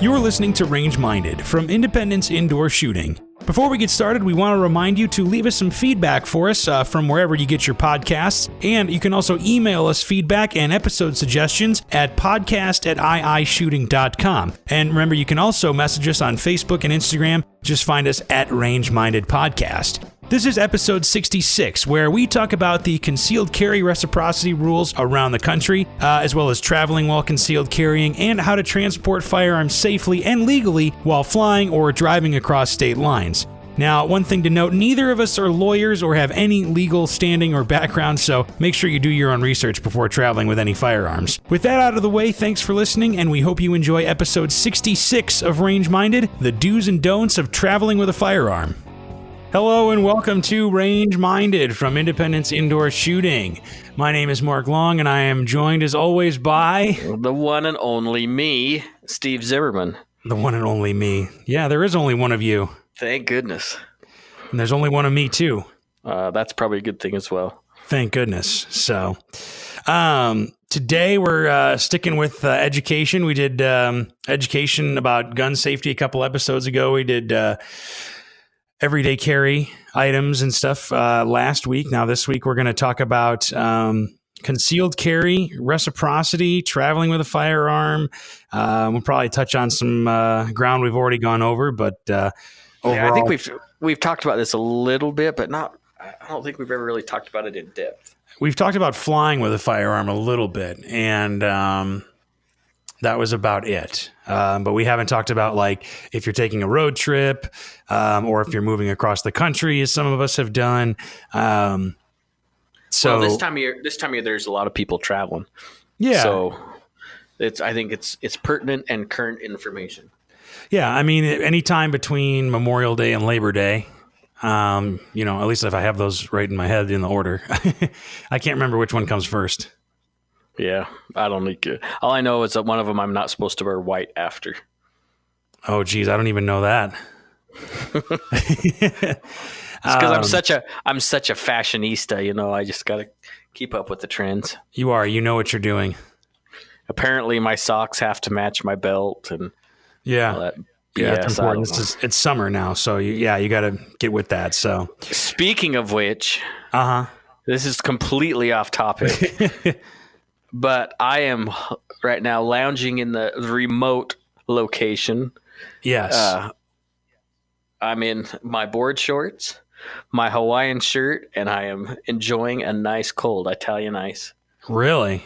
You're listening to Range Minded from Independence Indoor Shooting. Before we get started, we want to remind you to leave us some feedback for us from wherever you get your podcasts. And you can also email us feedback and episode suggestions at podcast@iishooting.com. And remember, you can also message us on Facebook and Instagram. Just find us at Range Minded Podcast. This is episode 66, where we talk about the concealed carry reciprocity rules around the country, as well as traveling while concealed carrying, and how to transport firearms safely and legally while flying or driving across state lines. Now, one thing to note, neither of us are lawyers or have any legal standing or background, so make sure you do your own research before traveling with any firearms. With that out of the way, thanks for listening, and we hope you enjoy episode 66 of Range Minded, the do's and don'ts of traveling with a firearm. Hello and welcome to Range Minded from Independence Indoor Shooting. My name is Mark Long and I am joined as always by... the one and only me, Steve Zimmerman. The one and only me. Yeah, there is only one of you. Thank goodness. And there's only one of me too. That's probably a good thing as well. Thank goodness. So, today we're sticking with education. We did education about gun safety a couple episodes ago. We did... everyday carry items and stuff last week. Now this week we're going to talk about concealed carry, reciprocity, traveling with a firearm. We'll probably touch on some ground we've already gone over, but overall, yeah, I think we've talked about this a little bit, but not. I don't think we've ever really talked about it in depth. We've talked about flying with a firearm a little bit, and that was about it. But we haven't talked about like if you're taking a road trip or if you're moving across the country, as some of us have done. So this time of year, there's a lot of people traveling. Yeah. So I think it's pertinent and current information. Yeah. I mean, any time between Memorial Day and Labor Day, at least if I have those right in my head in the order, I can't remember which one comes first. Yeah, I don't need to. All I know is that one of them I'm not supposed to wear white after. Oh, geez, I don't even know that. It's because I'm such a fashionista. I just got to keep up with the trends. You are. You know what you're doing. Apparently, my socks have to match my belt, and yeah, all that. It's important. It's summer now, so you got to get with that. So, speaking of which, this is completely off topic. But I am right now lounging in the remote location. Yes. I'm in my board shorts, my Hawaiian shirt, and I am enjoying a nice cold Italian ice. Really?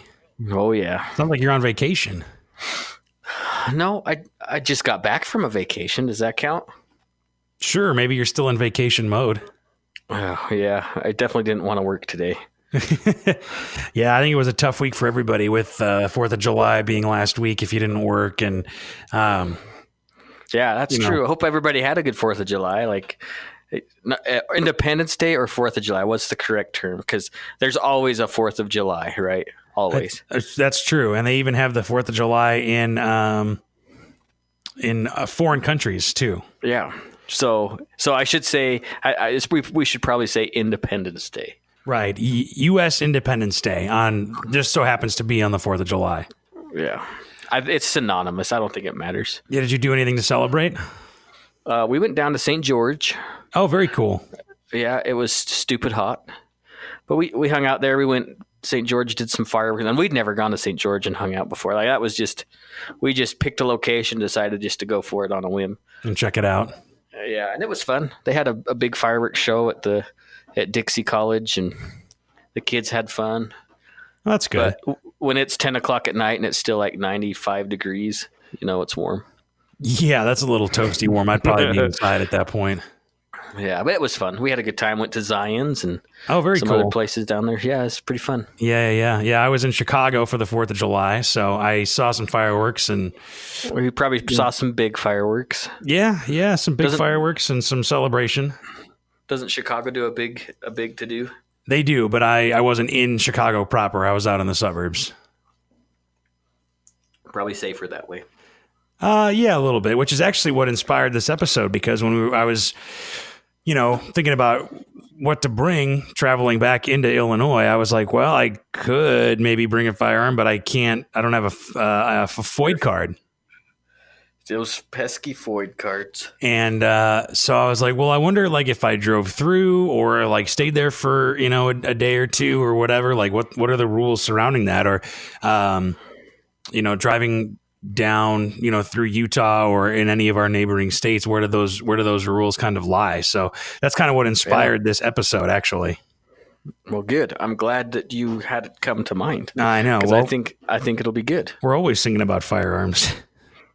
Oh, yeah. Sounds like you're on vacation. No, I just got back from a vacation. Does that count? Sure. Maybe you're still in vacation mode. Oh, yeah. I definitely didn't want to work today. Yeah, I think it was a tough week for everybody with 4th of July being last week if you didn't work. And yeah, that's true. I hope everybody had a good 4th of July. Like Independence Day or 4th of July. What's the correct term? Because there's always a 4th of July, right? Always. That's true. And they even have the 4th of July in foreign countries too. Yeah. So I should say, we should probably say Independence Day. Right. U.S. Independence Day just so happens to be on the 4th of July. Yeah. It's synonymous. I don't think it matters. Yeah. Did you do anything to celebrate? We went down to St. George. Oh, very cool. Yeah. It was stupid hot. But we hung out there. We went St. George, did some fireworks. And we'd never gone to St. George and hung out before. Like that was we just picked a location, decided just to go for it on a whim. And check it out. Yeah. And it was fun. They had a big fireworks show at Dixie College, and the kids had fun. That's good. But when it's 10 o'clock at night and it's still like 95 degrees, it's warm. Yeah, that's a little toasty warm. I'd probably be inside at that point. Yeah, but it was fun. We had a good time. Went to Zion's and very some cool. other places down there. Yeah, it's pretty fun. Yeah. I was in Chicago for the 4th of July, so I saw some fireworks. And we probably saw some big fireworks. Yeah, some big fireworks and some celebration. Doesn't Chicago do a big to do? They do, but I wasn't in Chicago proper. I was out in the suburbs. Probably safer that way. Yeah, a little bit, which is actually what inspired this episode, because when I was, thinking about what to bring traveling back into Illinois, I was like, well, I could maybe bring a firearm, but I can't. I don't have a FOID card. Those pesky FOID cards. And so I was like, well, I wonder, like, if I drove through or like stayed there for, a day or two or whatever, like what are the rules surrounding that? Or, driving down, through Utah or in any of our neighboring states, where do those rules kind of lie? So that's kind of what inspired this episode, actually. Well, good. I'm glad that you had it come to mind. I know. Well, I think it'll be good. We're always thinking about firearms.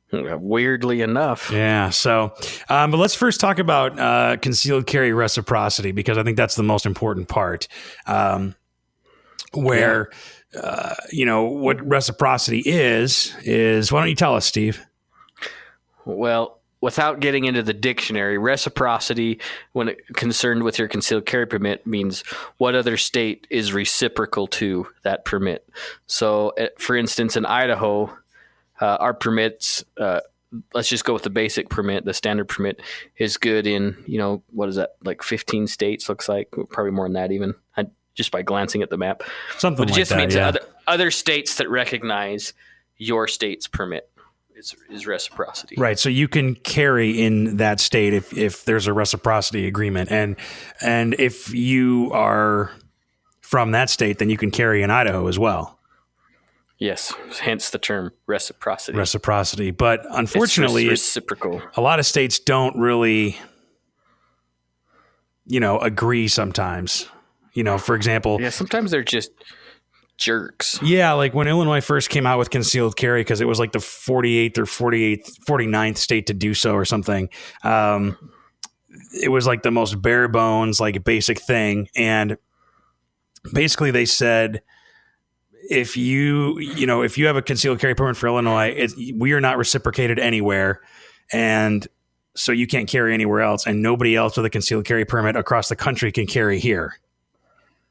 Weirdly enough. Yeah. So, but let's first talk about concealed carry reciprocity, because I think that's the most important part. What reciprocity is why don't you tell us, Steve? Well, without getting into the dictionary, reciprocity, when concerned with your concealed carry permit, means what other state is reciprocal to that permit. So, for instance, in Idaho, our permits, let's just go with the basic permit. The standard permit is good in, what is that, like 15 states, looks like, probably more than that even, just by glancing at the map. Something but it like just that, means yeah. other states that recognize your state's permit is reciprocity. Right. So you can carry in that state if there's a reciprocity agreement. And if you are from that state, then you can carry in Idaho as well. Yes, hence the term reciprocity. Reciprocity. But unfortunately, it's reciprocal. A lot of states don't really, agree sometimes. For example. Yeah, sometimes they're just jerks. Yeah, like when Illinois first came out with concealed carry, because it was like the 48th or 49th state to do so or something. It was like the most bare bones, like basic thing. And basically they said, if you have a concealed carry permit for Illinois, we are not reciprocated anywhere. And so you can't carry anywhere else, and nobody else with a concealed carry permit across the country can carry here.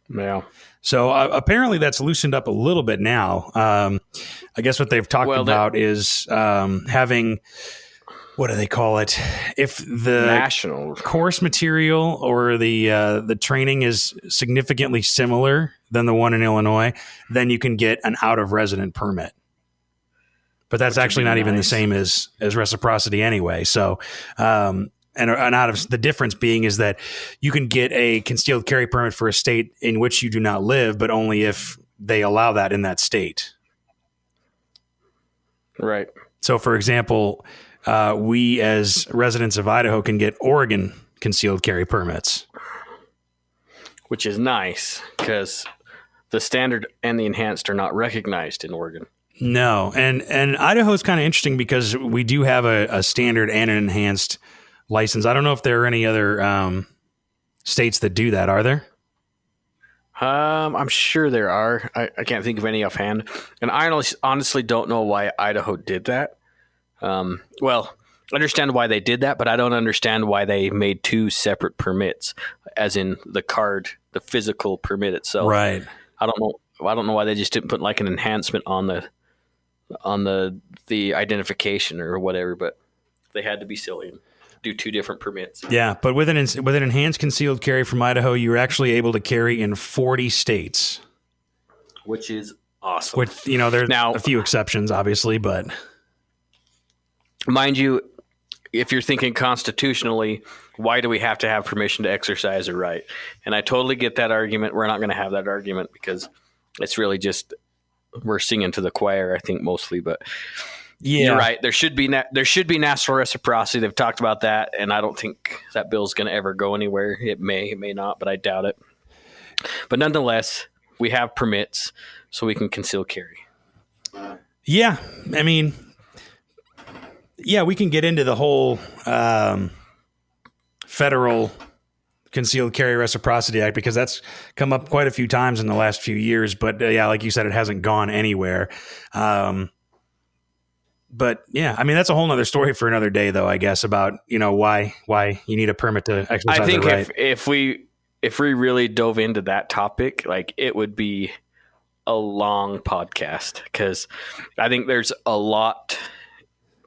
Yeah. So apparently that's loosened up a little bit now. I guess what they've talked about is having, what do they call it? If the national course material or the training is significantly similar than the one in Illinois, then you can get an out of resident permit. But that's actually not even the same as reciprocity anyway. So, and out of the difference being is that you can get a concealed carry permit for a state in which you do not live, but only if they allow that in that state. Right. So, for example, we as residents of Idaho can get Oregon concealed carry permits. Which is nice, because the standard and the enhanced are not recognized in Oregon. No. And Idaho is kind of interesting because we do have a standard and an enhanced license. I don't know if there are any other states that do that. Are there? I'm sure there are. I can't think of any offhand. And I honestly don't know why Idaho did that. Well, I understand why they did that, but I don't understand why they made two separate permits, as in the card, the physical permit itself. Right. I don't know why they just didn't put like an enhancement on the identification or whatever, but they had to be silly and do two different permits. Yeah, but with an enhanced concealed carry from Idaho, you're actually able to carry in 40 states, which is awesome. With there's now a few exceptions, obviously, but mind you, if you're thinking constitutionally, why do we have to have permission to exercise a right? And I totally get that argument. We're not going to have that argument because it's really just we're singing to the choir, I think, mostly. But yeah, you're right. There should be national reciprocity. They've talked about that, and I don't think that bill's going to ever go anywhere. It may not, but I doubt it. But nonetheless, we have permits, so we can conceal carry. Yeah, I mean, yeah, we can get into the whole federal Concealed Carry Reciprocity Act because that's come up quite a few times in the last few years. But yeah, like you said, it hasn't gone anywhere. But yeah, I mean, that's a whole nother story for another day, though, I guess, about, why you need a permit to exercise I think the right. if we really dove into that topic, like it would be a long podcast because I think there's a lot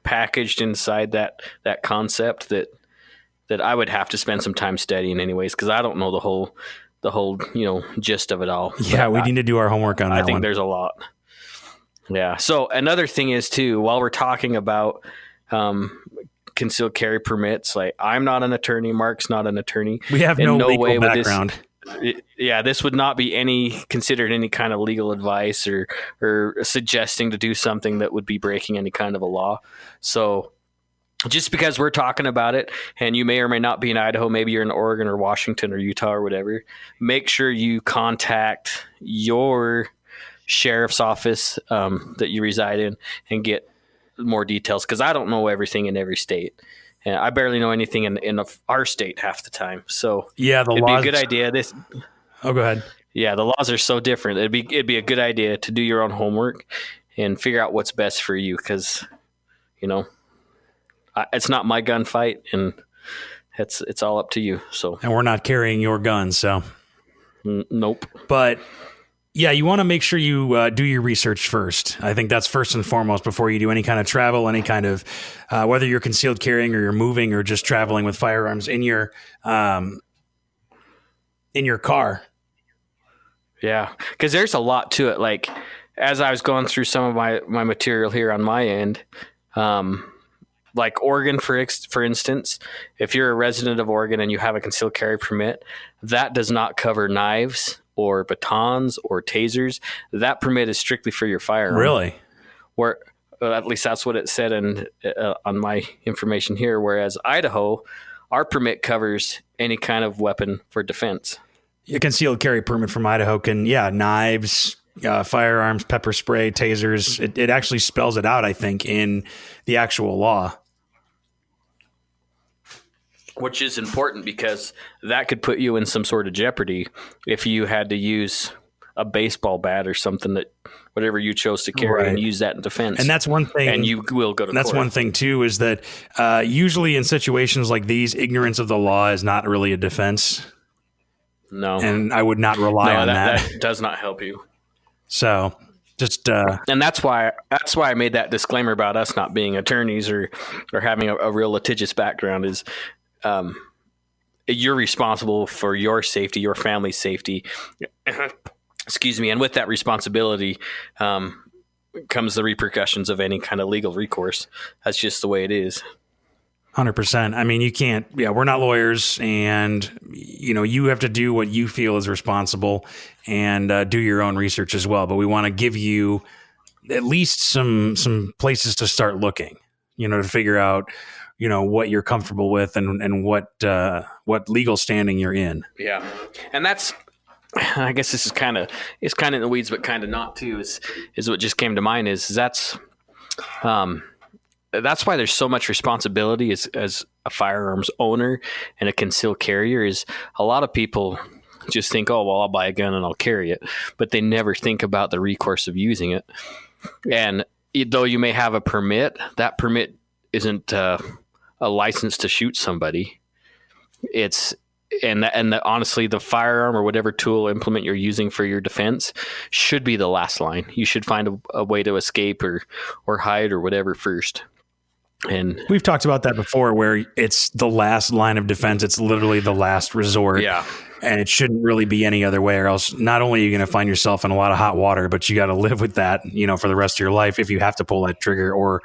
packaged inside that concept that I would have to spend some time studying anyways, because I don't know the whole gist of it all. Yeah, we need to do our homework on that one. I think there's a lot. Yeah. So another thing is too, while we're talking about concealed carry permits. Like, I'm not an attorney. Mark's not an attorney. We have no legal background. This would not be considered any kind of legal advice or suggesting to do something that would be breaking any kind of a law. So just because we're talking about it, and you may or may not be in Idaho, maybe you're in Oregon or Washington or Utah or whatever, make sure you contact your sheriff's office that you reside in and get more details, because I don't know everything in every state. And I barely know anything in our state half the time. So yeah, it'd be a good idea. Oh, go ahead. Yeah, the laws are so different. It'd be a good idea to do your own homework and figure out what's best for you, because it's not my gunfight, and it's all up to you. So, and we're not carrying your guns, so nope. But yeah, you want to make sure you do your research first. I think that's first and foremost before you do any kind of travel, any kind of whether you're concealed carrying or you're moving or just traveling with firearms in your car. Yeah, because there's a lot to it. Like, as I was going through some of my material here on my end, like Oregon, for instance, if you're a resident of Oregon and you have a concealed carry permit, that does not cover knives or batons or tasers. That permit is strictly for your firearm. Really? Where at least that's what it said on my information here. Whereas Idaho, our permit covers any kind of weapon for defense. A concealed carry permit from Idaho can, knives, firearms, pepper spray, tasers. It actually spells it out, I think, in the actual law. Which is important, because that could put you in some sort of jeopardy if you had to use a baseball bat or something, that whatever you chose to carry, and use that in defense. And that's one thing. And you will go to court. That's one thing too, is that usually in situations like these, ignorance of the law is not really a defense. No. And I would not rely on that. That does not help you. So just and that's why I made that disclaimer about us not being attorneys or having a real litigious background. Is you're responsible for your safety, your family's safety. Excuse me. And with that responsibility comes the repercussions of any kind of legal recourse. That's just the way it is. 100%. I mean, you can't, we're not lawyers, and, you have to do what you feel is responsible and do your own research as well. But we want to give you at least some places to start looking, to figure out, what you're comfortable with and what legal standing you're in. Yeah. And that's, I guess this is it's kind of in the weeds, but kind of not too, is what just came to mind that's why there's so much responsibility as a firearms owner and a concealed carrier. Is a lot of people just think, oh, well, I'll buy a gun and I'll carry it, but they never think about the recourse of using it. And though you may have a permit, that permit isn't a license to shoot somebody. Honestly, the firearm or whatever tool implement you're using for your defense should be the last line. You should find a way to escape or hide or whatever first. And we've talked about that before, where it's the last line of defense. It's literally the last resort. Yeah. And it shouldn't really be any other way, or else not only are you going to find yourself in a lot of hot water, but you got to live with that, for the rest of your life if you have to pull that trigger, or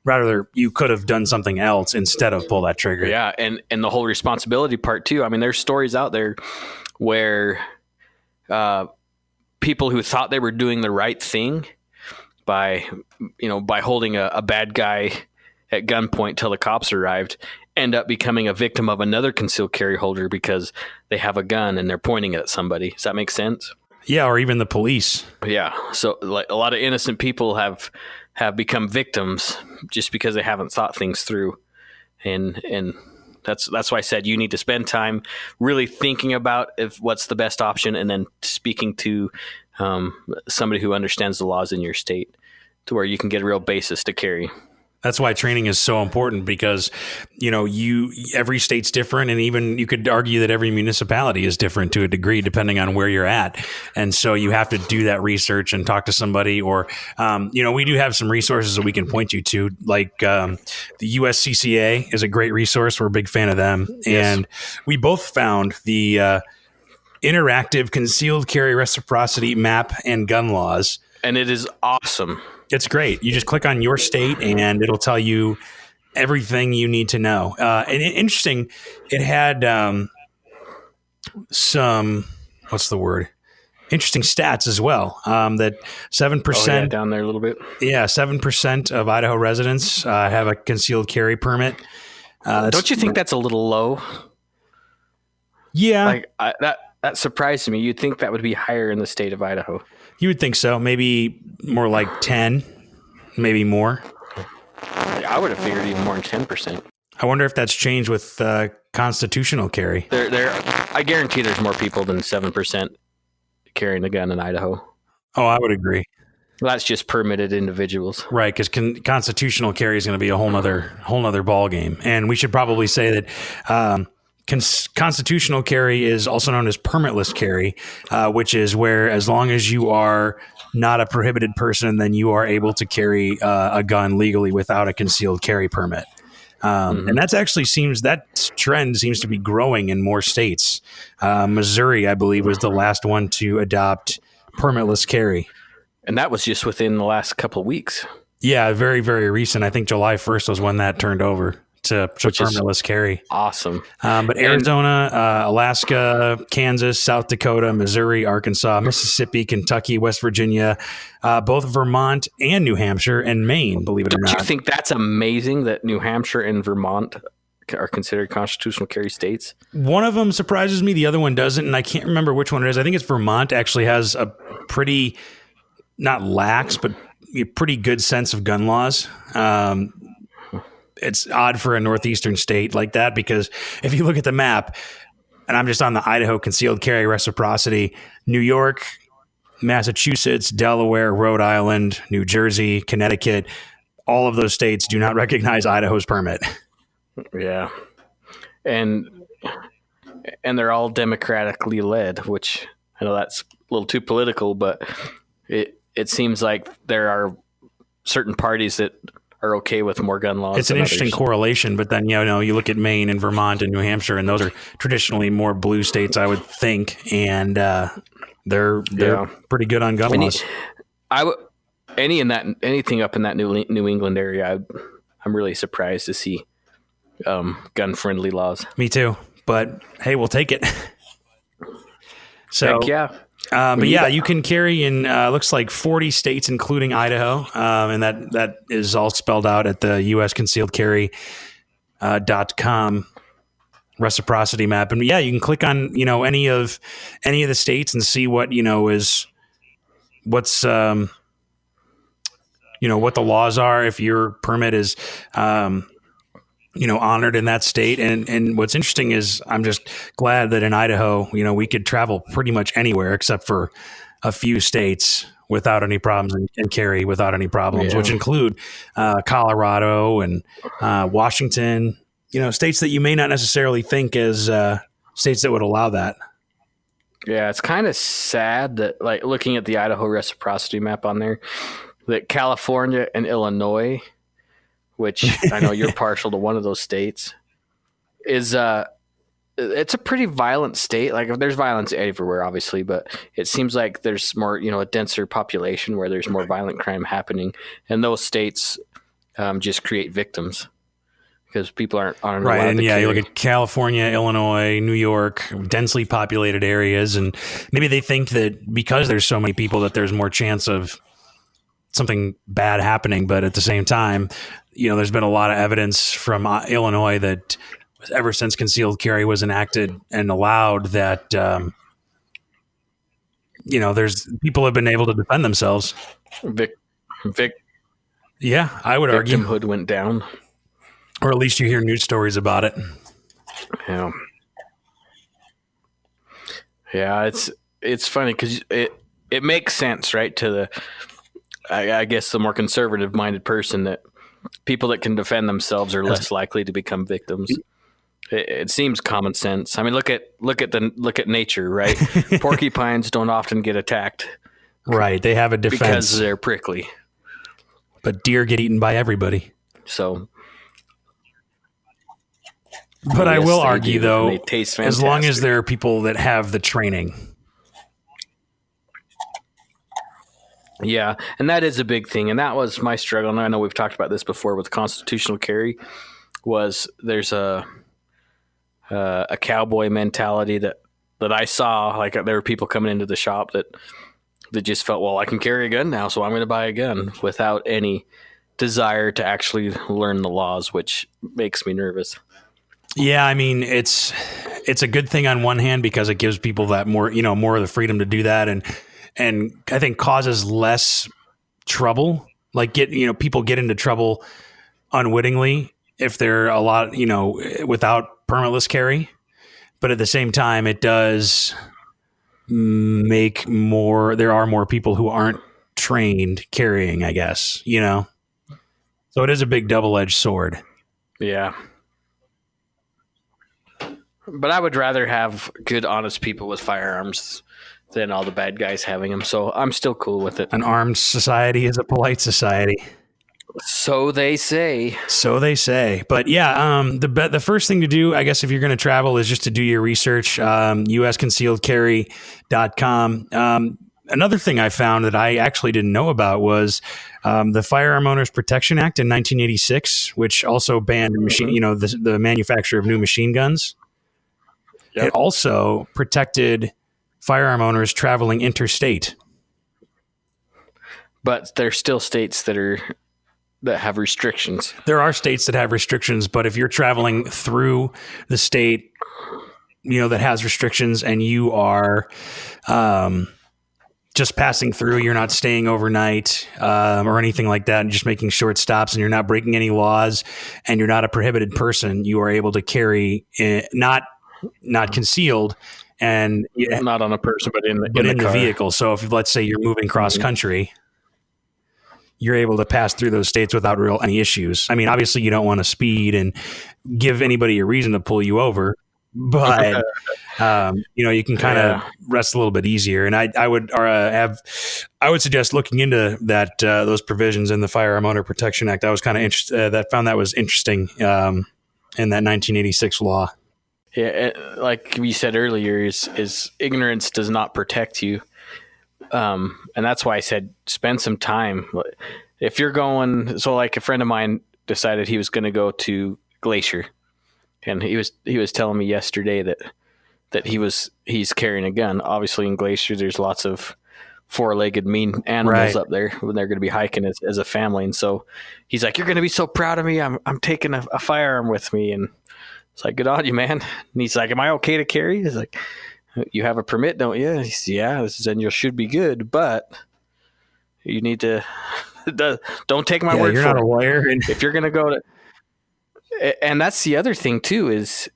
rather you could have done something else instead of pull that trigger. Yeah. And the whole responsibility part too. I mean, there's stories out there where people who thought they were doing the right thing by holding a bad guy at gunpoint till the cops arrived, end up becoming a victim of another concealed carry holder because they have a gun and they're pointing it at somebody. Does that make sense? Yeah, or even the police. Yeah. So like a lot of innocent people have become victims just because they haven't thought things through. And that's why I said you need to spend time really thinking about what's the best option, and then speaking to somebody who understands the laws in your state to where you can get a real basis to carry. That's why training is so important, because, every state's different. And even you could argue that every municipality is different to a degree, depending on where you're at. And so you have to do that research and talk to somebody, or, we do have some resources that we can point you to, like the USCCA is a great resource. We're a big fan of them. Yes. And we both found the interactive concealed carry reciprocity map and gun laws. And it is awesome. It's great. You just click on your state and it'll tell you everything you need to know. And interesting, it had some, what's the word? Interesting stats as well. That 7% down there a little bit. Yeah, 7% of Idaho residents have a concealed carry permit. Don't you think that's a little low? Yeah, that surprised me. You'd think that would be higher in the state of Idaho. You would think so. Maybe more like 10, maybe more. I would have figured even more than 10%. I wonder if that's changed with constitutional carry. I guarantee there's more people than 7% carrying a gun in Idaho. Oh, I would agree. Well, that's just permitted individuals, right? Because constitutional carry is going to be a whole nother ball game. And we should probably say that constitutional carry is also known as permitless carry, which is where, as long as you are not a prohibited person, then you are able to carry a gun legally without a concealed carry permit. And that trend seems to be growing in more states. Missouri, I believe, was the last one to adopt permitless carry. And that was just within the last couple of weeks. Yeah, very, very recent. I think July 1st was when that turned over to permitless carry. Awesome. But Arizona, Alaska, Kansas, South Dakota, Missouri, Arkansas, Mississippi, Kentucky, West Virginia, both Vermont and New Hampshire and Maine, believe it or not. Don't you think that's amazing that New Hampshire and Vermont are considered constitutional carry states? One of them surprises me. The other one doesn't. And I can't remember which one it is. I think it's Vermont actually has a pretty, not lax, but a pretty good sense of gun laws. It's odd for a northeastern state like that, because if you look at the map, and I'm just on the Idaho concealed carry reciprocity, New York, Massachusetts, Delaware, Rhode Island, New Jersey, Connecticut, all of those states do not recognize Idaho's permit. Yeah. And they're all democratically led, which I know that's a little too political, but it seems like there are certain parties that are okay with more gun laws. It's an interesting correlation, but then, you look at Maine and Vermont and New Hampshire, and those are traditionally more blue states, I would think. And they're pretty good on gun laws. Anything up in that New England area, I'm really surprised to see gun friendly laws. Me too. But hey, we'll take it. So heck yeah. But yeah, you can carry in looks like 40 states, including Idaho, and that is all spelled out at the U.S. concealed carry .com reciprocity map. And yeah, you can click on any of the states and see what what's what the laws are if your permit is honored in that state. And what's interesting is I'm just glad that in Idaho, we could travel pretty much anywhere except for a few states without any problems and carry without any problems, which include Colorado and Washington, states that you may not necessarily think as states that would allow that. Yeah, it's kind of sad that, like, looking at the Idaho reciprocity map on there, that California and Illinois, which I know you're partial to one of those states, is it's a pretty violent state. Like, there's violence everywhere, obviously, but it seems like there's more, a denser population where there's more violent crime happening, and those states just create victims because people aren't right. And yeah, you look at California, Illinois, New York, densely populated areas, and maybe they think that because there's so many people that there's more chance of something bad happening, but at the same time, there's been a lot of evidence from Illinois that ever since concealed carry was enacted and allowed, that there's people have been able to defend themselves. Yeah, I would argue victimhood went down, or at least you hear news stories about it. Yeah, it's funny because it makes sense, right, to the I guess the more conservative minded person, that people that can defend themselves are less likely to become victims. It seems common sense. I mean, look at nature, right? Porcupines don't often get attacked, right? They have a defense because they're prickly, but deer get eaten by everybody. So, but I will argue, though, they taste fantastic. As long as there are people that have the training. Yeah, and that is a big thing, and that was my struggle. And I know we've talked about this before with constitutional carry. Was there's a cowboy mentality that I saw. Like there were people coming into the shop that just felt, well, I can carry a gun now, so I'm going to buy a gun without any desire to actually learn the laws, which makes me nervous. Yeah, I mean, it's a good thing on one hand because it gives people that more of the freedom to do that, and I think causes less trouble. Like people get into trouble unwittingly if they're a lot, without permitless carry. But at the same time, it does make there are more people who aren't trained carrying, I guess, So it is a big double-edged sword. Yeah. But I would rather have good, honest people with firearms than all the bad guys having them. So I'm still cool with it. An armed society is a polite society. So they say. But yeah, the first thing to do, I guess, if you're going to travel is just to do your research, usconcealedcarry.com. Another thing I found that I actually didn't know about was the Firearm Owners Protection Act in 1986, which also banned the manufacture of new machine guns. Yep. It also protected firearm owners traveling interstate. But there's still states that have restrictions. There are states that have restrictions, but if you're traveling through the state, that has restrictions and you are just passing through, you're not staying overnight or anything like that, and just making short stops, and you're not breaking any laws, and you're not a prohibited person, you are able to carry not concealed and not on a person, but in the vehicle. So if let's say you're moving cross country, you're able to pass through those states without any issues. I mean, obviously you don't want to speed and give anybody a reason to pull you over, but you can kind of rest a little bit easier. And I would suggest looking into that those provisions in the Firearm Owner Protection Act. I was kind of interested. That was interesting in that 1986 law. Yeah, like we said earlier, is ignorance does not protect you. And that's why I said spend some time. If you're going, so like a friend of mine decided he was going to go to Glacier, and he was telling me yesterday that he's carrying a gun. Obviously, in Glacier, there's lots of four-legged mean animals up there when they're going to be hiking as a family, and so he's like, "You're going to be so proud of me. I'm taking a firearm with me," and it's like, "Good on you, man." And he's like, "Am I okay to carry?" He's like, "You have a permit, don't you?" He says, "Yeah." Then you should be good, but you need to don't take my word for it. You're not a lawyer. If you're going to go to, and that's the other thing too is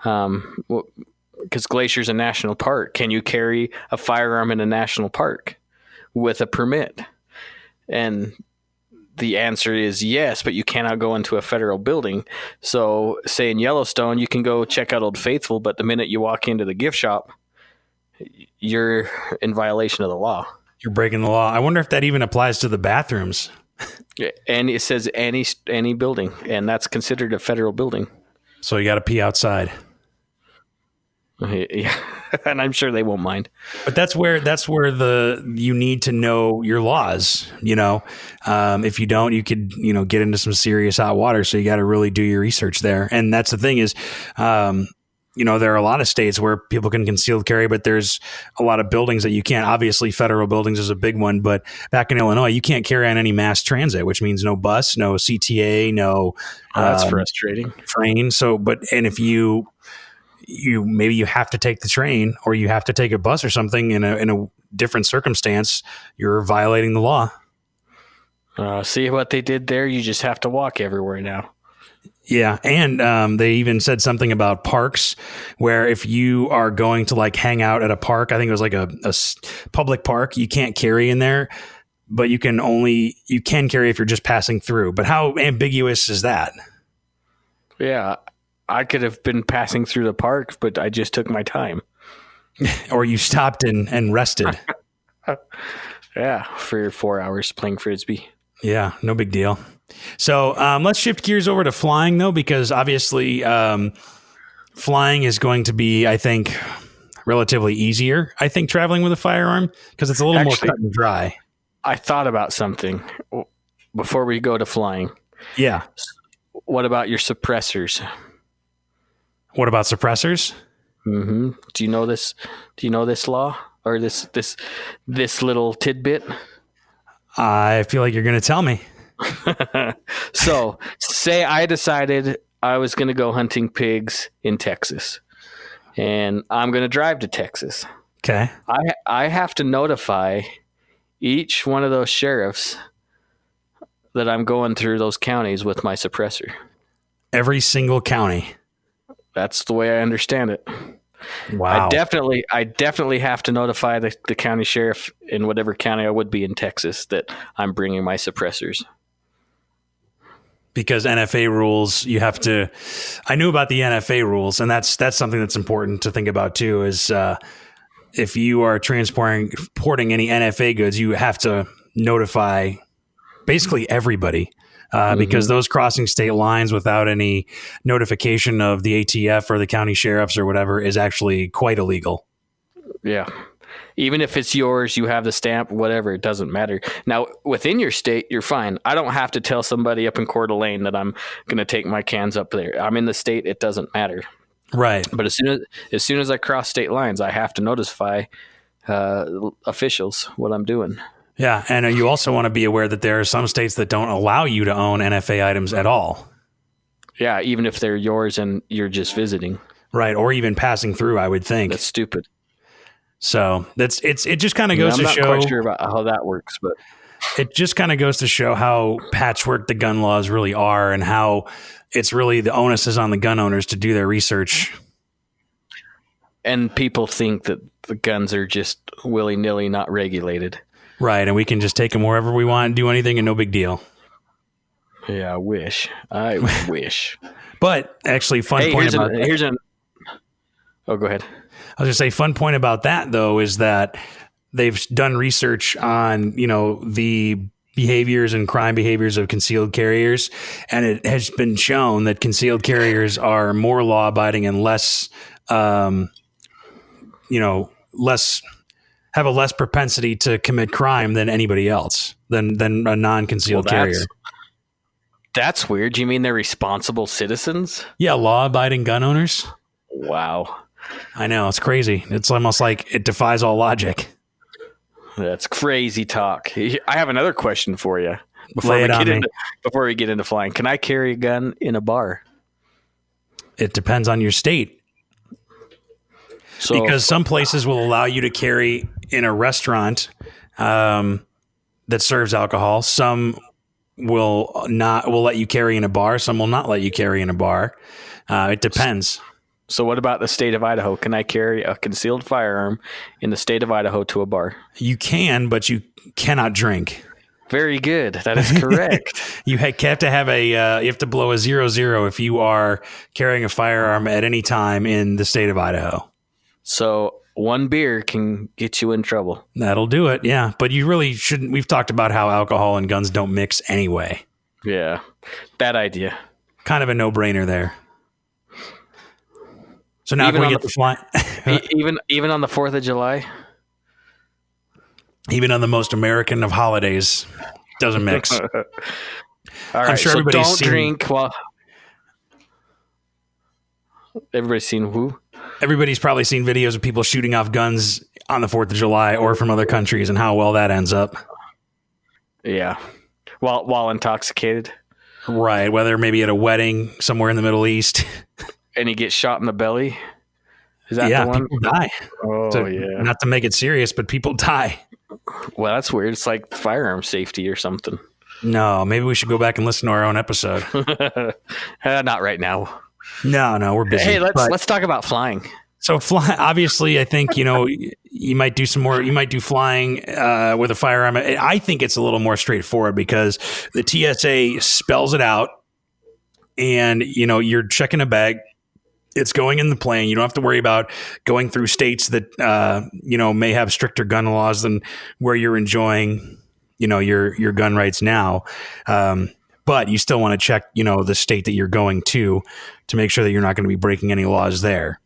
because Glacier's a national park. Can you carry a firearm in a national park with a permit? And the answer is yes, but you cannot go into a federal building. So say in Yellowstone, you can go check out Old Faithful, but the minute you walk into the gift shop, you're in violation of the law. You're breaking the law. I wonder if that even applies to the bathrooms. And it says any building, and that's considered a federal building. So you got to pee outside. Yeah, and I'm sure they won't mind. But that's where you need to know your laws. If you don't, you could get into some serious hot water. So you got to really do your research there. And that's the thing is, there are a lot of states where people can concealed carry, but there's a lot of buildings that you can't. Obviously, federal buildings is a big one. But back in Illinois, you can't carry on any mass transit, which means no bus, no CTA, no. That's frustrating. Train. So, and if you maybe you have to take the train or you have to take a bus or something in a different circumstance, you're violating the law. See what they did there? You just have to walk everywhere now. Yeah. And they even said something about parks where if you are going to hang out at a park, I think it was a public park, you can't carry in there, but you can carry if you're just passing through. But how ambiguous is that? Yeah. I could have been passing through the park, but I just took my time. Or you stopped and rested. Yeah, for 4 hours playing Frisbee. Yeah, no big deal. So let's shift gears over to flying, though, because obviously flying is going to be, I think, relatively easier, I think, traveling with a firearm because it's a little more cut and dry. I thought about something before we go to flying. Yeah. What about your suppressors? What about suppressors? Mm-hmm. Do you know this? Do you know this law or this little tidbit? I feel like you're going to tell me. So, say I decided I was going to go hunting pigs in Texas, and I'm going to drive to Texas. Okay. I have to notify each one of those sheriffs that I'm going through those counties with my suppressor. Every single county. That's the way I understand it. Wow. I definitely have to notify the county sheriff in whatever county I would be in Texas that I'm bringing my suppressors. Because NFA rules, you have to. I knew about the NFA rules, and that's something that's important to think about too. Is if you are transporting any NFA goods, you have to notify basically everybody. Because those crossing state lines without any notification of the ATF or the county sheriffs or whatever is actually quite illegal. Yeah. Even if it's yours, you have the stamp, whatever, it doesn't matter. Now, within your state, you're fine. I don't have to tell somebody up in Coeur d'Alene that I'm going to take my cans up there. I'm in the state, it doesn't matter. Right. But as soon as I cross state lines, I have to notify officials what I'm doing. Yeah, and you also want to be aware that there are some states that don't allow you to own NFA items at all. Yeah, even if they're yours and you're just visiting. Right, or even passing through, I would think. That's stupid. So it just kind of goes to show. I'm not quite sure about how that works, but it just kind of goes to show how patchwork the gun laws really are, and how it's really the onus is on the gun owners to do their research. And people think that the guns are just willy-nilly not regulated. Right, and we can just take them wherever we want and do anything, and no big deal. Yeah, I wish. But actually, fun point about Oh, go ahead. I was going to say, fun point about that, though, is that they've done research on, the behaviors and crime behaviors of concealed carriers. And it has been shown that concealed carriers are more law abiding and less, have a less propensity to commit crime than anybody else, than a non-concealed carrier. That's weird. You mean they're responsible citizens? Yeah, law-abiding gun owners. Wow. I know, it's crazy. It's almost like it defies all logic. That's crazy talk. I have another question for you before we get into flying. Can I carry a gun in a bar? It depends on your state. Because some places will allow you to carry in a restaurant that serves alcohol. Some will let you carry in a bar. Some will not let you carry in a bar. It depends. So what about the state of Idaho? Can I carry a concealed firearm in the state of Idaho to a bar? You can, but you cannot drink. Very good. That is correct. You have to have you have to blow a 00 if you are carrying a firearm at any time in the state of Idaho. So one beer can get you in trouble. That'll do it. Yeah. But you really shouldn't. We've talked about how alcohol and guns don't mix anyway. Yeah. Bad idea. Kind of a no-brainer there. So now can we get the fly? even on the 4th of July? Even on the most American of holidays, doesn't mix. All right, I'm sure so don't drink while... Everybody's seen who? Everybody's probably seen videos of people shooting off guns on the 4th of July or from other countries and how well that ends up. Yeah. While intoxicated. Right. Whether maybe at a wedding somewhere in the Middle East. And he gets shot in the belly? Is that the one? People die. Oh, yeah. Not to make it serious, but people die. Well, that's weird. It's like firearm safety or something. No, maybe we should go back and listen to our own episode. Not right now. No, we're busy. Hey, let's talk about flying. So obviously, I think, you might do some more. You might do flying with a firearm. I think it's a little more straightforward because the TSA spells it out, and you're checking a bag. It's going in the plane. You don't have to worry about going through states that may have stricter gun laws than where you're enjoying your gun rights now. But you still want to check the state that you're going to make sure that you're not going to be breaking any laws there.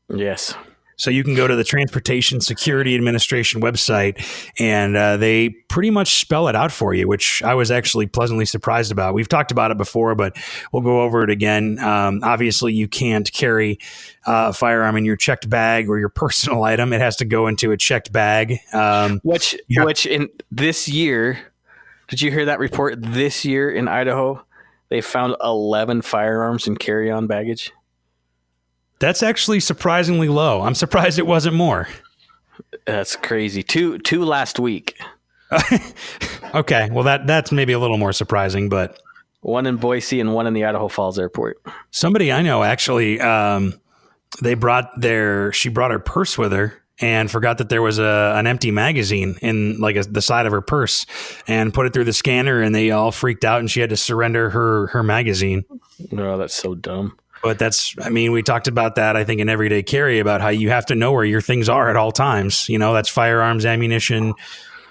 Yes. So you can go to the Transportation Security Administration website, and they pretty much spell it out for you, which I was actually pleasantly surprised about. We've talked about it before, but we'll go over it again. Obviously, you can't carry a firearm in your checked bag or your personal item. It has to go into a checked bag. Which in this year, did you hear that report? This year in Idaho, they found 11 firearms in carry-on baggage. That's actually surprisingly low. I'm surprised it wasn't more. That's crazy. Two last week. Okay, well that's maybe a little more surprising, but one in Boise and one in the Idaho Falls airport. Somebody I know actually, she brought her purse with her and forgot that there was an empty magazine in the side of her purse, and put it through the scanner, and they all freaked out, and she had to surrender her magazine. Oh, that's so dumb. But we talked about that, I think, in Everyday Carry, about how you have to know where your things are at all times. That's firearms, ammunition,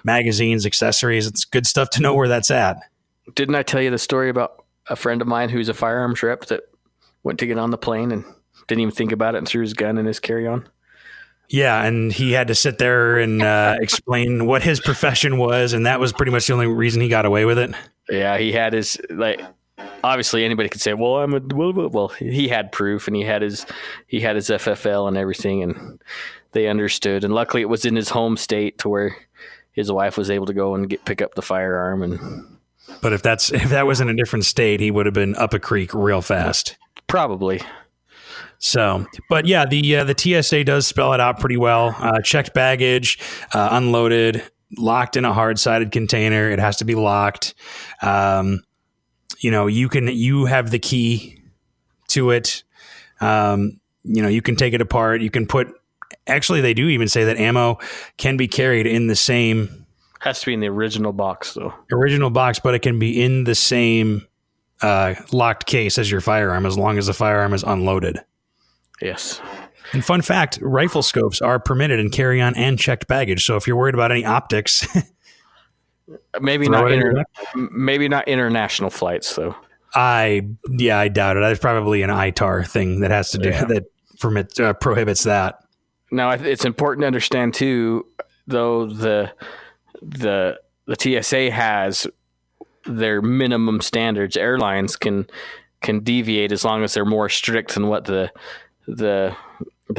magazines, accessories. It's good stuff to know where that's at. Didn't I tell you the story about a friend of mine who's a firearms rep that went to get on the plane and didn't even think about it and threw his gun in his carry-on? Yeah, and he had to sit there and explain what his profession was, and that was pretty much the only reason he got away with it. Yeah, he had his obviously anybody could say, well, he had proof, and he had his FFL and everything, and they understood. And luckily, it was in his home state to where his wife was able to go and pick up the firearm. But if that was in a different state, he would have been up a creek real fast. Probably. So, but yeah, the TSA does spell it out pretty well. Checked baggage, unloaded, locked in a hard-sided container. It has to be locked. You have the key to it. You can take it apart. You can actually, they do even say that ammo can be carried in the same. Has to be in the original box, though. Original box, but it can be in the same locked case as your firearm, as long as the firearm is unloaded. Yes. And fun fact, rifle scopes are permitted in carry-on and checked baggage. So if you're worried about any optics, maybe not international flights, though. I doubt it. That's probably an ITAR thing that has to do that prohibits that. Now, it's important to understand too, though the TSA has their minimum standards. Airlines can deviate as long as they're more strict than what the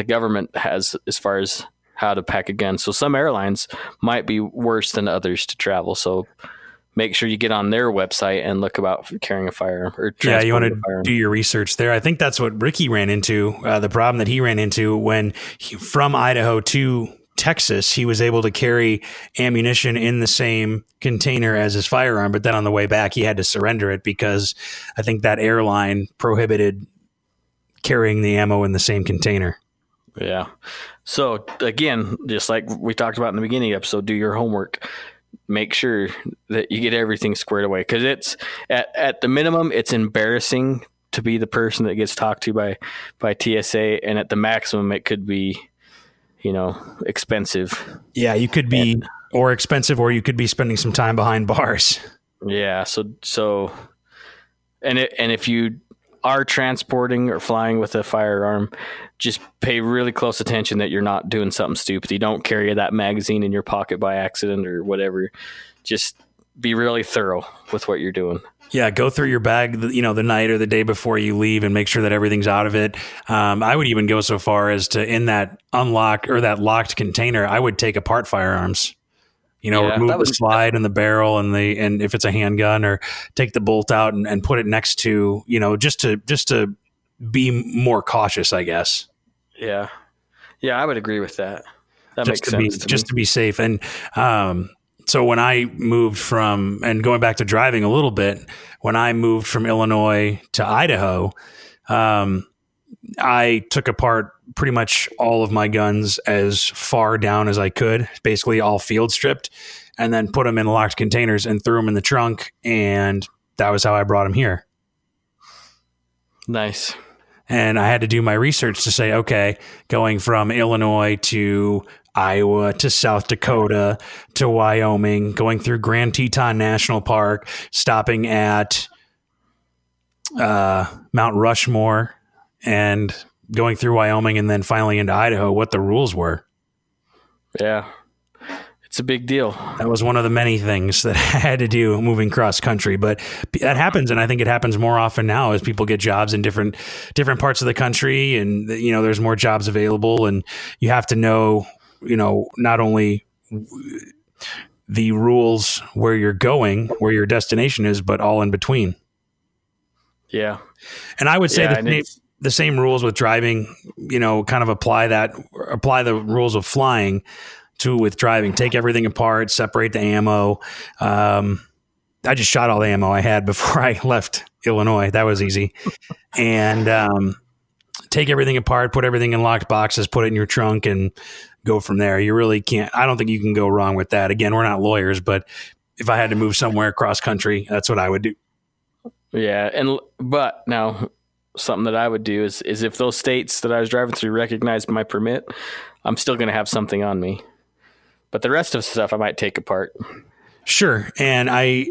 government has as far as how to pack a gun. So some airlines might be worse than others to travel. So make sure you get on their website and look about carrying a firearm or you want to do your research there. I think that's what Ricky ran into. The problem that he ran into when from Idaho to Texas, he was able to carry ammunition in the same container as his firearm, but then on the way back, he had to surrender it because I think that airline prohibited carrying the ammo in the same container. Yeah. So again, just like we talked about in the beginning of the episode, do your homework. Make sure that you get everything squared away, because it's at the minimum, it's embarrassing to be the person that gets talked to by TSA, and at the maximum, it could be, expensive. Yeah, you could be or expensive, or you could be spending some time behind bars. Yeah. So, and if you are transporting or flying with a firearm, just pay really close attention that you're not doing something stupid. You don't carry that magazine in your pocket by accident or whatever. Just be really thorough with what you're doing. Yeah, go through your bag, the night or the day before you leave, and make sure that everything's out of it. I would even go so far as to, in that unlocked or that locked container, I would take apart firearms. Remove the slide and the barrel and if it's a handgun, or take the bolt out and put it next to, just to be more cautious, I guess. Yeah. Yeah, I would agree with that. That makes sense. To be safe. And so when I moved and going back to driving a little bit, when I moved from Illinois to Idaho, I took apart pretty much all of my guns as far down as I could, basically all field stripped, and then put them in locked containers and threw them in the trunk. And that was how I brought them here. Nice. And I had to do my research to say, okay, going from Illinois to Iowa to South Dakota to Wyoming, going through Grand Teton National Park, stopping at Mount Rushmore, and going through Wyoming and then finally into Idaho, what the rules were. Yeah. It's a big deal. That was one of the many things that I had to do moving cross country, but that happens. And I think it happens more often now as people get jobs in different parts of the country, and, there's more jobs available, and you have to know, not only the rules where you're going, where your destination is, but all in between. Yeah. And I would say the same rules with driving, kind of apply the rules of flying with driving. Take everything apart, separate the ammo. I just shot all the ammo I had before I left Illinois. That was easy. And take everything apart, put everything in locked boxes, put it in your trunk, and go from there. You really can't. I don't think you can go wrong with that. Again, we're not lawyers, but if I had to move somewhere cross country, that's what I would do. Yeah. But now something that I would do is if those states that I was driving through recognized my permit, I'm still going to have something on me. But the rest of the stuff I might take apart. Sure. And I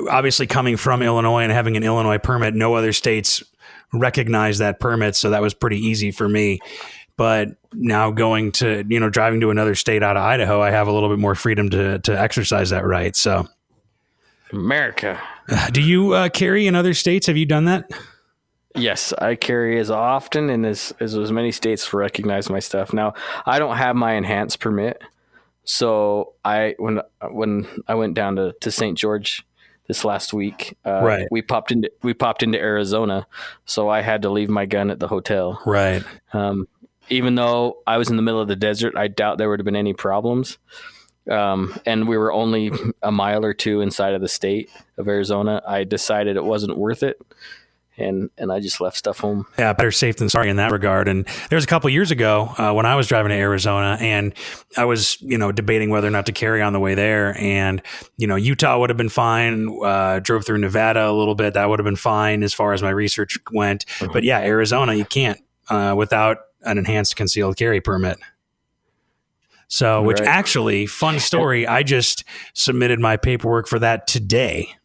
obviously coming from Illinois and having an Illinois permit, no other states recognize that permit. So that was pretty easy for me. But now going to, driving to another state out of Idaho, I have a little bit more freedom to exercise that right. So America. Do you carry in other states? Have you done that? Yes, I carry as often and as many states recognize my stuff. Now, I don't have my enhanced permit. So when I went down to St. George this last week, right. we popped into Arizona. So I had to leave my gun at the hotel. Right. Even though I was in the middle of the desert, I doubt there would have been any problems. And we were only a mile or two inside of the state of Arizona. I decided it wasn't worth it. And I just left stuff home. Yeah, better safe than sorry in that regard. And there was a couple of years ago when I was driving to Arizona, and I was, debating whether or not to carry on the way there. And, Utah would have been fine. Drove through Nevada a little bit. That would have been fine as far as my research went. Mm-hmm. But yeah, Arizona, you can't without an enhanced concealed carry permit. So, which actually, fun story, I just submitted my paperwork for that today.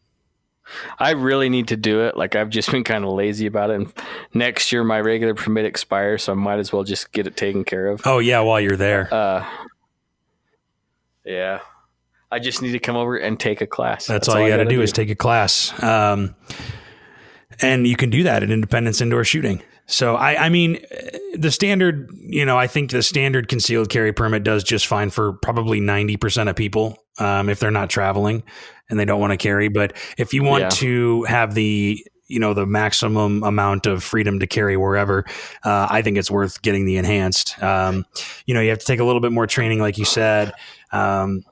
I really need to do it. Like, I've just been kind of lazy about it. And next year, my regular permit expires, so I might as well just get it taken care of. Oh, yeah, while you're there. Yeah. I just need to come over and take a class. That's all you got to do is take a class. And you can do that at Independence Indoor Shooting. So, I mean, the standard, I think the standard concealed carry permit does just fine for probably 90% of people if they're not traveling and they don't want to carry. But if you want to have the maximum amount of freedom to carry wherever, I think it's worth getting the enhanced. You have to take a little bit more training, like you said. And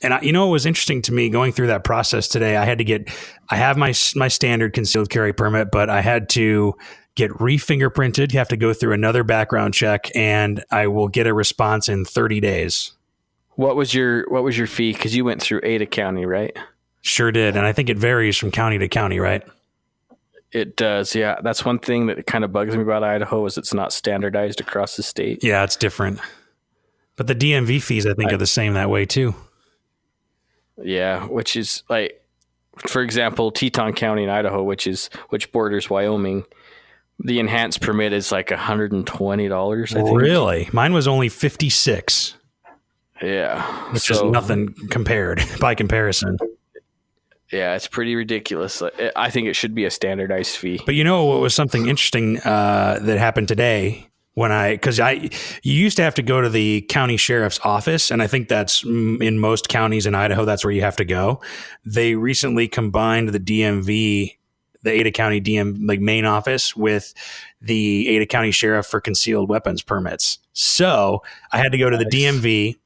it was interesting to me going through that process today. I have my standard concealed carry permit, but I had to get re-fingerprinted. You have to go through another background check, and I will get a response in 30 days. What was your fee? Because you went through Ada County, right? Sure did. And I think it varies from county to county, right? It does. Yeah. That's one thing that kind of bugs me about Idaho is it's not standardized across the state. Yeah, it's different. But the DMV fees, I think, are the same that way too. Yeah. Which is like, for example, Teton County in Idaho, which borders Wyoming, the enhanced permit is like $120, I think. Really? Mine was only $56. Yeah. Which is nothing by comparison. Yeah, it's pretty ridiculous. I think it should be a standardized fee. But what was something interesting that happened today because you used to have to go to the county sheriff's office, and I think that's in most counties in Idaho, that's where you have to go. They recently combined the DMV, the Ada County main office, with the Ada County Sheriff for concealed weapons permits. So I had to go to the DMV.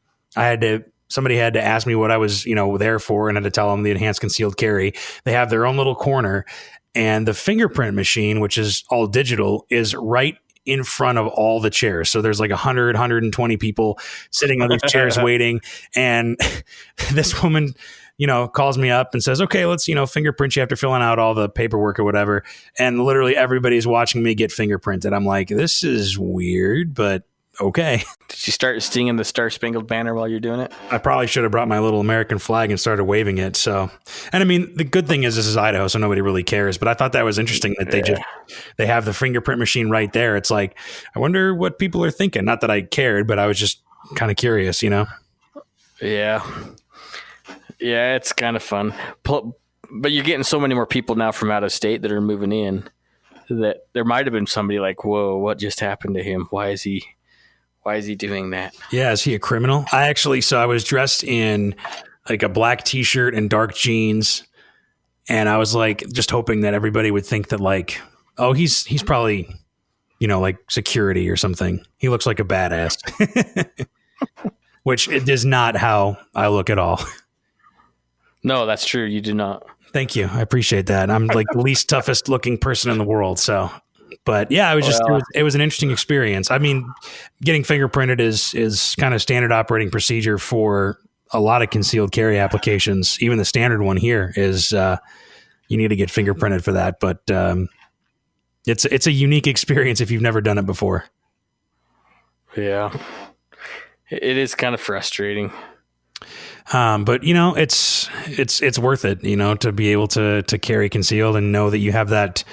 Somebody had to ask me what I was, there for, and I had to tell them the enhanced concealed carry. They have their own little corner, and the fingerprint machine, which is all digital, is right in front of all the chairs. So there's like 100, 120 people sitting on these chairs waiting. And this woman, calls me up and says, okay, let's, fingerprint you after filling out all the paperwork or whatever. And literally everybody's watching me get fingerprinted. I'm like, this is weird, but okay. Did you start singing the Star Spangled Banner while you're doing it? I probably should have brought my little American flag and started waving it. So, and I mean, the good thing is this is Idaho, so nobody really cares. But I thought that was interesting that they have the fingerprint machine right there. It's like, I wonder what people are thinking. Not that I cared, but I was just kind of curious, Yeah. Yeah, it's kind of fun. But you're getting so many more people now from out of state that are moving in that there might have been somebody like, whoa, what just happened to him? Why is he doing that? Yeah, is he a criminal? I was dressed in like a black t-shirt and dark jeans, and I was like just hoping that everybody would think that like, oh, he's probably, like security or something. He looks like a badass. Which it is not how I look at all. No, that's true. You do not. Thank you. I appreciate that. I'm like the least toughest looking person in the world. So, but yeah, it was an interesting experience. I mean, getting fingerprinted is kind of standard operating procedure for a lot of concealed carry applications. Even the standard one here is, you need to get fingerprinted for that. But, it's a unique experience if you've never done it before. Yeah, it is kind of frustrating. But it's worth it, to be able to carry concealed and know that you have that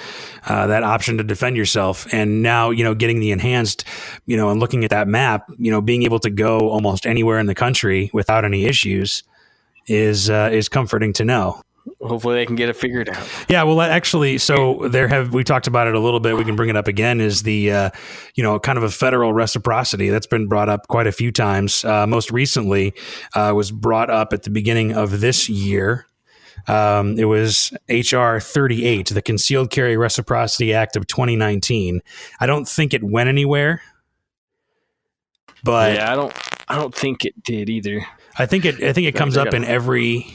option to defend yourself. And now, getting the enhanced, and looking at that map, being able to go almost anywhere in the country without any issues is comforting to know. Hopefully they can get it figured out. Yeah, well, actually, so we talked about it a little bit. We can bring it up again. Is the kind of a federal reciprocity that's been brought up quite a few times. Most recently, was brought up at the beginning of this year. It was HR 38, the Concealed Carry Reciprocity Act of 2019. I don't think it went anywhere, but yeah, I don't think it did either. I think it comes up in every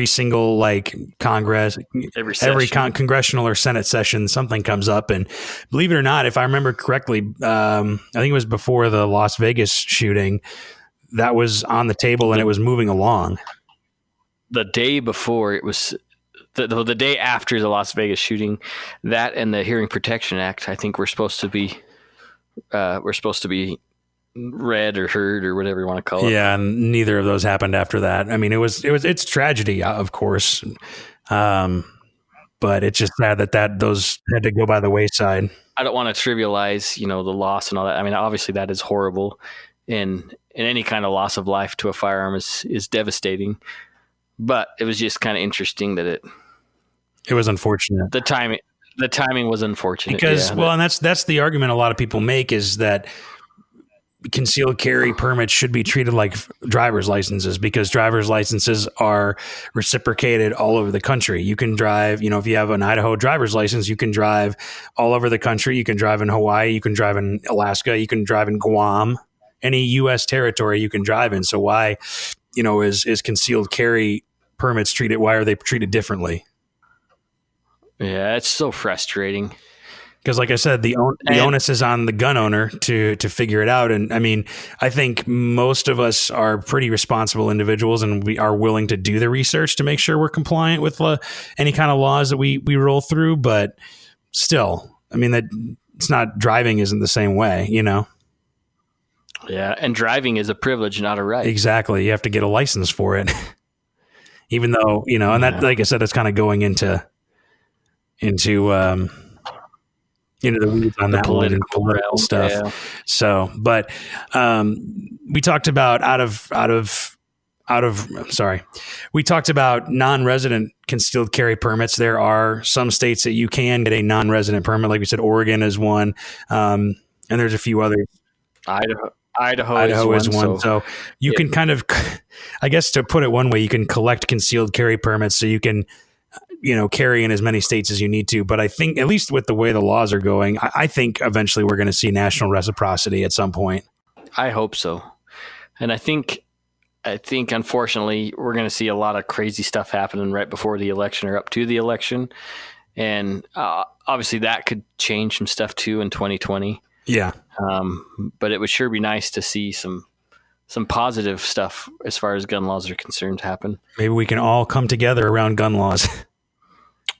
single like Congress, every congressional or Senate session, something comes up. And believe it or not, if I remember correctly, I think it was before the Las Vegas shooting that was on the table and it was moving along. The day before it was the day after the Las Vegas shooting, that and the Hearing Protection Act, I think we're supposed to be read or heard or whatever you want to call it. Yeah, and neither of those happened after that. I mean, it's tragedy, of course, but it's just sad that those had to go by the wayside. I don't want to trivialize, the loss and all that. I mean, obviously that is horrible, and any kind of loss of life to a firearm is devastating. But it was just kind of interesting that it was unfortunate. The timing was unfortunate because and that's the argument a lot of people make is that concealed carry permits should be treated like driver's licenses because driver's licenses are reciprocated all over the country. You can drive, if you have an Idaho driver's license, you can drive all over the country. You can drive in Hawaii, you can drive in Alaska, you can drive in Guam, any U.S. territory you can drive in. So why, is concealed carry permits treated? Why are they treated differently? Yeah, it's so frustrating. Because like I said, the onus is on the gun owner to figure it out. And I mean, I think most of us are pretty responsible individuals and we are willing to do the research to make sure we're compliant with any kind of laws that we roll through. But still, I mean, that it's not driving isn't the same way, Yeah. And driving is a privilege, not a right. Exactly. You have to get a license for it. Even though, and that, like I said, that's kind of going into the weeds on that one and political stuff. Yeah. So, but we talked about we talked about non-resident concealed carry permits. There are some states that you can get a non-resident permit. Like we said, Oregon is one. And there's a few others. Idaho is one. So you can kind of, I guess to put it one way, you can collect concealed carry permits so you can carry in as many states as you need to. But I think, at least with the way the laws are going, I think eventually we're going to see national reciprocity at some point. I hope so. And I think unfortunately we're going to see a lot of crazy stuff happening right before the election or up to the election. And obviously that could change some stuff too in 2020. Yeah. But it would sure be nice to see some positive stuff as far as gun laws are concerned happen. Maybe we can all come together around gun laws.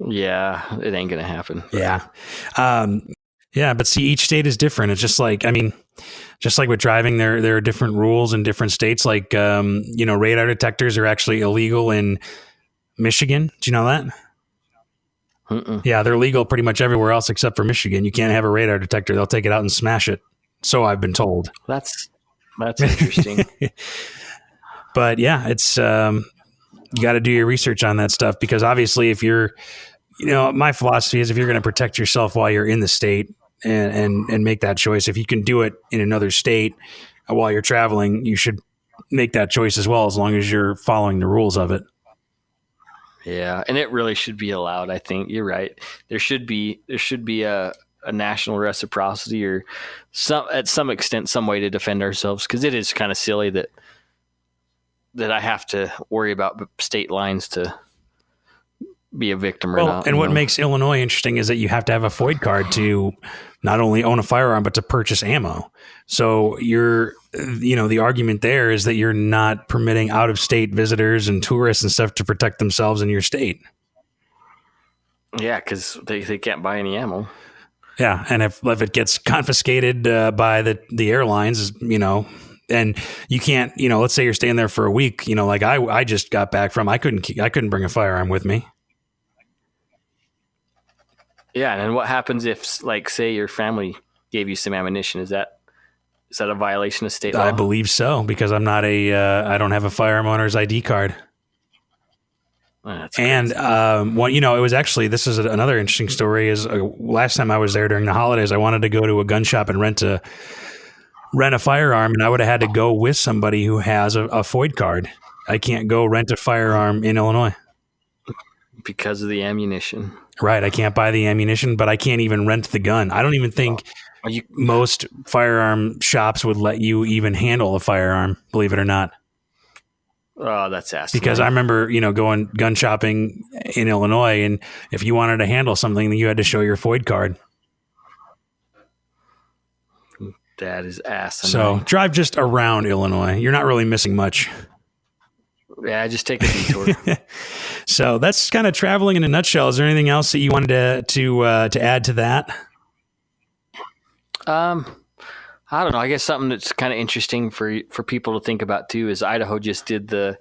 Yeah, it ain't going to happen. Yeah. Yeah, but see, each state is different. It's just like, I mean, just like with driving, there are different rules in different states. Like, radar detectors are actually illegal in Michigan. Do you know that? Mm-mm. Yeah, they're legal pretty much everywhere else except for Michigan. You can't have a radar detector. They'll take it out and smash it. So I've been told. That's interesting. But yeah, it's you got to do your research on that stuff, because obviously if you're, my philosophy is if you're going to protect yourself while you're in the state and make that choice, if you can do it in another state while you're traveling, you should make that choice as well, as long as you're following the rules of it. Yeah, and it really should be allowed. I think you're right. There should be a national reciprocity, or at some extent some way to defend ourselves, because it is kind of silly that I have to worry about state lines to be a victim or not. And what makes Illinois interesting is that you have to have a FOID card to not only own a firearm, but to purchase ammo. So the argument there is that you're not permitting out of state visitors and tourists and stuff to protect themselves in your state. Yeah, because they can't buy any ammo. Yeah, and if it gets confiscated by the airlines, and you can't, let's say you're staying there for a week, like I just got back from, I couldn't bring a firearm with me. Yeah, and then what happens if, like, say your family gave you some ammunition? Is that a violation of state law? I believe so, because I'm not I don't have a firearm owner's ID card. And it was actually, this is another interesting story, is last time I was there during the holidays, I wanted to go to a gun shop and rent a firearm, and I would have had to go with somebody who has a FOID card. I can't go rent a firearm in Illinois because of the ammunition. Right. I can't buy the ammunition, but I can't even rent the gun. I don't even think most firearm shops would let you even handle a firearm, believe it or not. Oh, that's asinine. Because I remember, going gun shopping in Illinois, and if you wanted to handle something, you had to show your FOID card. That is asinine. So drive just around Illinois. You're not really missing much. Yeah, just take a detour. So that's kind of traveling in a nutshell. Is there anything else that you wanted to add to that? I don't know. I guess something that's kind of interesting for people to think about too is Idaho just did the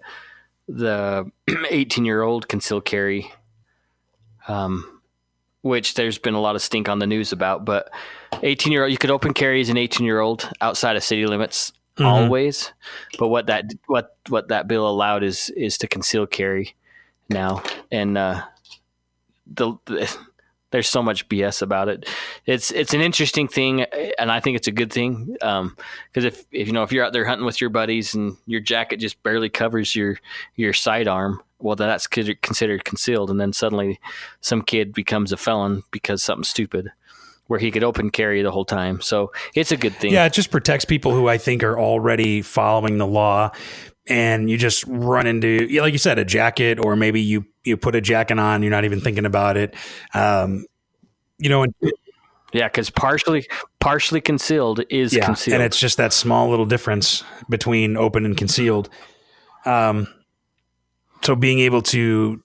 18-year-old concealed carry, which there's been a lot of stink on the news about. But 18-year-old, you could open carry as an 18-year-old outside of city limits. Mm-hmm. Always, but what that bill allowed is to conceal carry now, and there's so much BS about it. It's an interesting thing, and I think it's a good thing, because if you're out there hunting with your buddies and your jacket just barely covers your sidearm, well, then that's considered concealed, and then suddenly some kid becomes a felon because something stupid, where he could open carry the whole time. So it's a good thing. Yeah, it just protects people who I think are already following the law, and you just run into, like you said, a jacket, or maybe you put a jacket on, you're not even thinking about it. Yeah, because partially concealed is concealed. And it's just that small little difference between open and concealed. So being able to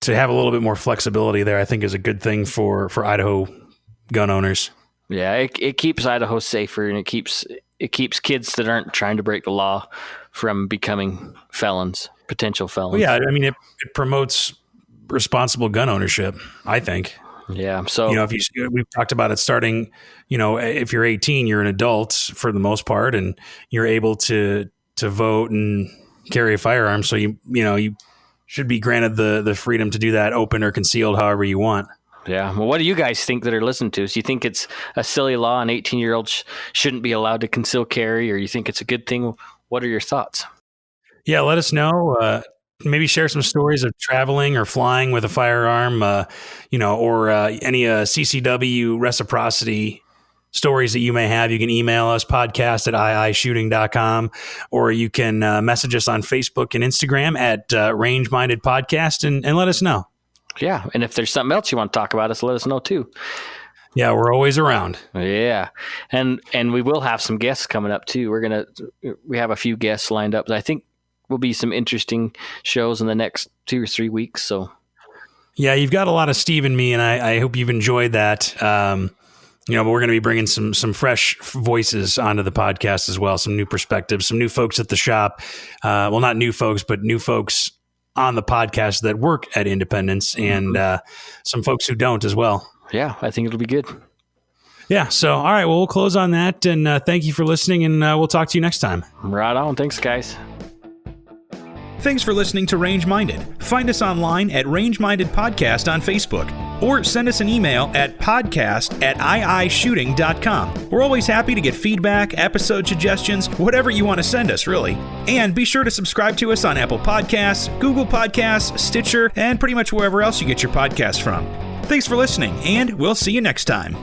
have a little bit more flexibility there, I think, is a good thing for Idaho gun owners. Yeah, it keeps Idaho safer, and it keeps kids that aren't trying to break the law from becoming potential felons. Well, yeah, I mean, it promotes responsible gun ownership, I think. Yeah. So, we've talked about it starting, if you're 18, you're an adult for the most part, and you're able to vote and carry a firearm. So you should be granted the freedom to do that open or concealed, however you want. Yeah. Well, what do you guys think that are listening to us? You think it's a silly law and 18-year-olds shouldn't be allowed to conceal carry, or you think it's a good thing? What are your thoughts? Yeah, let us know. Maybe share some stories of traveling or flying with a firearm, or any CCW reciprocity stories that you may have. You can email us, podcast@iishooting.com, or you can message us on Facebook and Instagram at Range Minded Podcast, and let us know. Yeah, and if there's something else you want to talk about us, let us know too. Yeah, we're always around. Yeah, and we will have some guests coming up too. We have a few guests lined up that I think will be some interesting shows in the next 2 or 3 weeks. So, yeah, you've got a lot of Steve and me, and I hope you've enjoyed that. But we're going to be bringing some fresh voices onto the podcast as well, some new perspectives, some new folks at the shop. Well, not new folks, but new folks on the podcast that work at Independence, and some folks who don't as well. Yeah, I think it'll be good. Yeah. So, all right. Well, we'll close on that, and thank you for listening, and we'll talk to you next time. Right on. Thanks, guys. Thanks for listening to Range Minded. Find us online at Range Minded Podcast on Facebook, or send us an email at podcast@iishooting.com. We're always happy to get feedback, episode suggestions, whatever you want to send us, really. And be sure to subscribe to us on Apple Podcasts, Google Podcasts, Stitcher, and pretty much wherever else you get your podcasts from. Thanks for listening, and we'll see you next time.